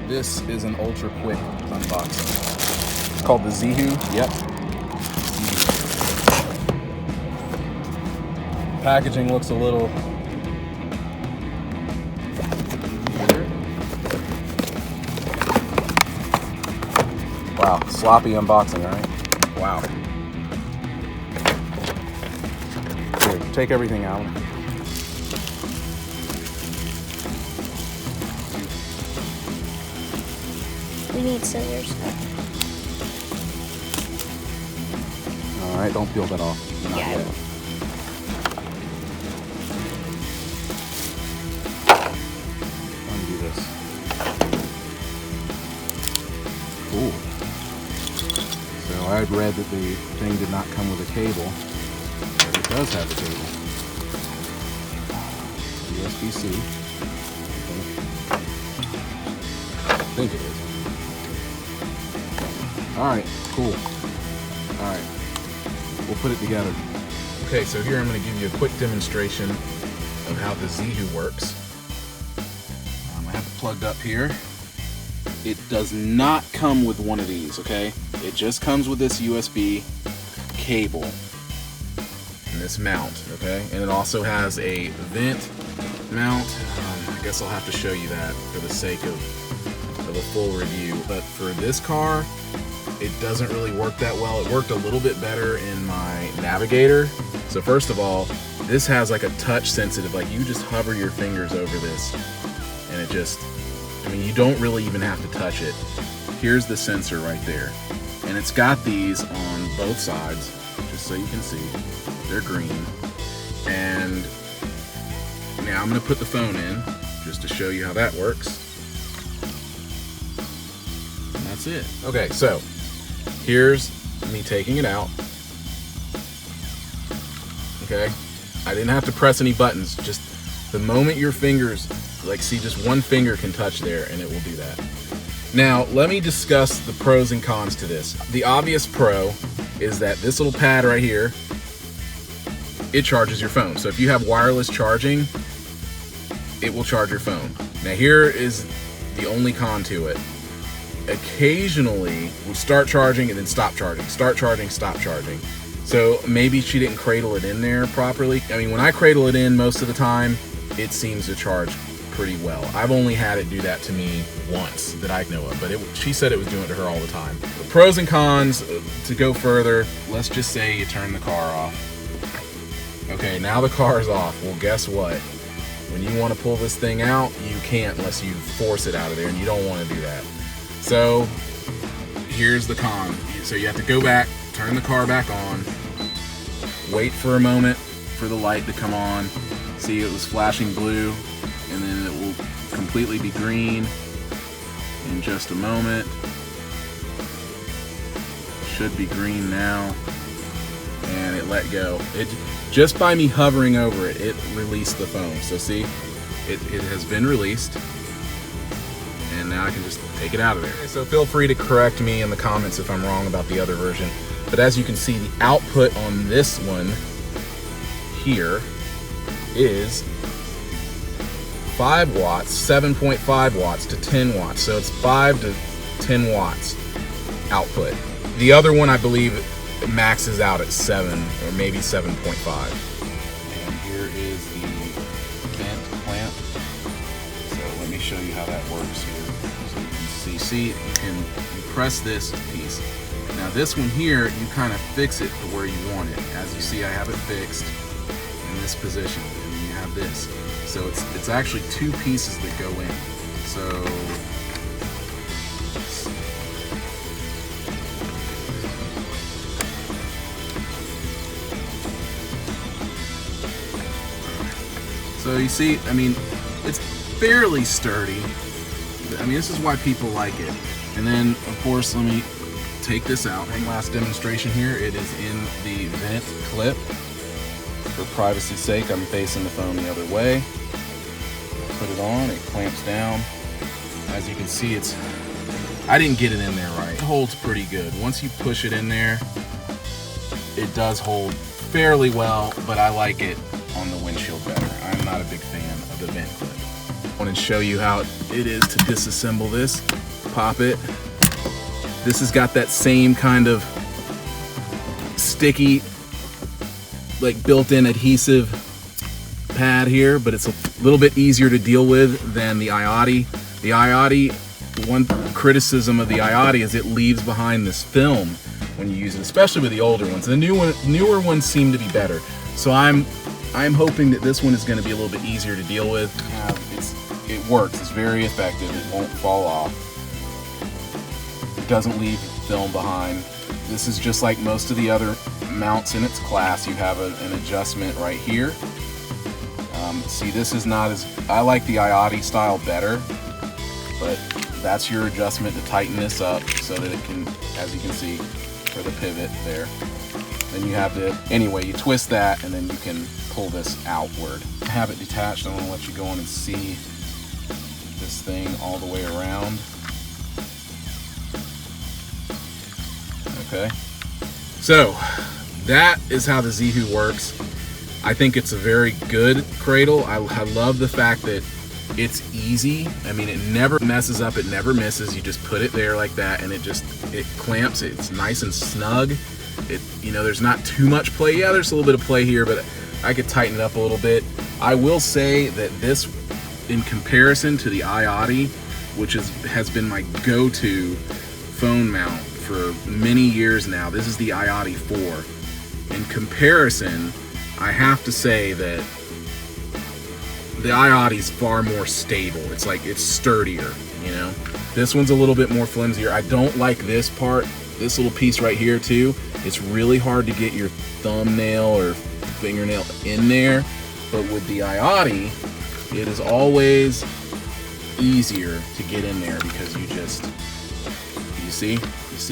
This is an ultra quick unboxing. It's called the ZeeHoo. Yep. Packaging looks a little weird. Wow, sloppy unboxing, right? Wow. Here, take everything out. We need scissors. All right, don't peel that off. Not Yeah, I yet. will. Undo this. Cool. So I had read that the thing did not come with a cable, but it does have a cable. USB-C. I think it is. All right, cool. All right, we'll put it together. Okay, so here I'm going to give you a quick demonstration of how the ZeeHoo works. I have it plugged up here. It does not come with one of these, okay? It just comes with this USB cable and this mount, okay? And it also has a vent mount. I guess I'll have to show you that for the sake of a full review. But for this car, it doesn't really work that well. It worked a little bit better in my Navigator. So first of all, this has like a touch sensitive, like you just hover your fingers over this and it just, I mean, you don't really even have to touch it. Here's the sensor right there. And it's got these on both sides, just so you can see. They're green. And now I'm gonna put the phone in, just to show you how that works. And that's it. Okay, so here's me taking it out. Okay, I didn't have to press any buttons, just the moment your fingers, like see just one finger can touch there and it will do that. Now, let me discuss the pros and cons to this. The obvious pro is that this little pad right here, it charges your phone. So if you have wireless charging, it will charge your phone. Now here is the only con to it. Occasionally, we'll start charging and then stop charging. Start charging, stop charging. So maybe she didn't cradle it in there properly. I mean, when I cradle it in most of the time, it seems to charge pretty well. I've only had it do that to me once that I know of, but she said it was doing it to her all the time. The pros and cons, to go further, let's just say you turn the car off. Okay, now the car is off. Well, guess what? When you want to pull this thing out, you can't unless you force it out of there, and you don't want to do that. So here's the con. So you have to go back, turn the car back on, wait for a moment for the light to come on. See, it was flashing blue, and then it will completely be green in just a moment. Should be green now, and it let go. It just by me hovering over it, it released the phone. So see, it has been released, and now I can just take it out of there. Okay, so feel free to correct me in the comments if I'm wrong about the other version. But as you can see, the output on this one here is 5 watts, 7.5 watts to 10 watts. So it's 5 to 10 watts output. The other one, I believe, maxes out at 7 or maybe 7.5. And here is the vent clamp. So let me show you how that works here. So you can see you can press this piece. Now this one here, you kind of fix it to where you want it. As you see, I have it fixed in this position, and then you have this. So it's actually 2 pieces that go in. So you see, I mean, it's fairly sturdy. I mean, this is why people like it. And then, of course, let me take this out. Last demonstration here, it is in the vent clip. For privacy's sake, I'm facing the phone the other way. Put it on, it clamps down. As you can see, I didn't get it in there right. It holds pretty good. Once you push it in there, it does hold fairly well, but I like it on the windshield better. I'm not a big fan of the vent clip. I want to show you how it is to disassemble this. Pop it. This has got that same kind of sticky, like built-in adhesive pad here, but it's a little bit easier to deal with than the IOTI. The IOTI, one criticism of the IOTI is it leaves behind this film when you use it, especially with the older ones. The newer ones seem to be better. So I'm hoping that this one is going to be a little bit easier to deal with. It works. It's very effective. It won't fall off. It doesn't leave film behind. This is just like most of the other mounts in its class. You have an adjustment right here. See, this is not as, I like the IOTI style better, but that's your adjustment to tighten this up so that it can, as you can see, for the pivot there. Then you have the, anyway, you twist that and then you can pull this outward. Have it detached. I want to let you go on and see this thing all the way around. Okay. So that is how the ZeeHoo works. I think it's a very good cradle. I love the fact that it's easy. I mean, it never messes up, it never misses. You just put it there like that and it clamps. It's nice and snug. You know, there's not too much play. Yeah, there's a little bit of play here, but I could tighten it up a little bit. I will say that this, in comparison to the IOTI, which has been my go-to phone mount for many years now, this is the IOTI 4. In comparison, I have to say that the IOTI is far more stable. It's like, it's sturdier, you know? This one's a little bit more flimsier. I don't like this part, this little piece right here too. It's really hard to get your thumbnail or fingernail in there, but with the IOTI, it is always easier to get in there because you see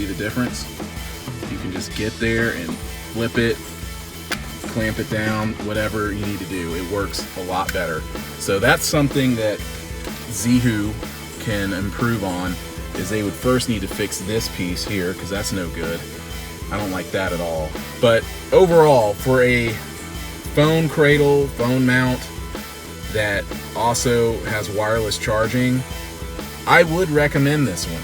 the difference? You can just get there and flip it, clamp it down, whatever you need to do. It works a lot better. So that's something that ZeeHoo can improve on, is they would first need to fix this piece here because that's no good. I don't like that at all. But overall, for a phone cradle, phone mount that also has wireless charging, I would recommend this one.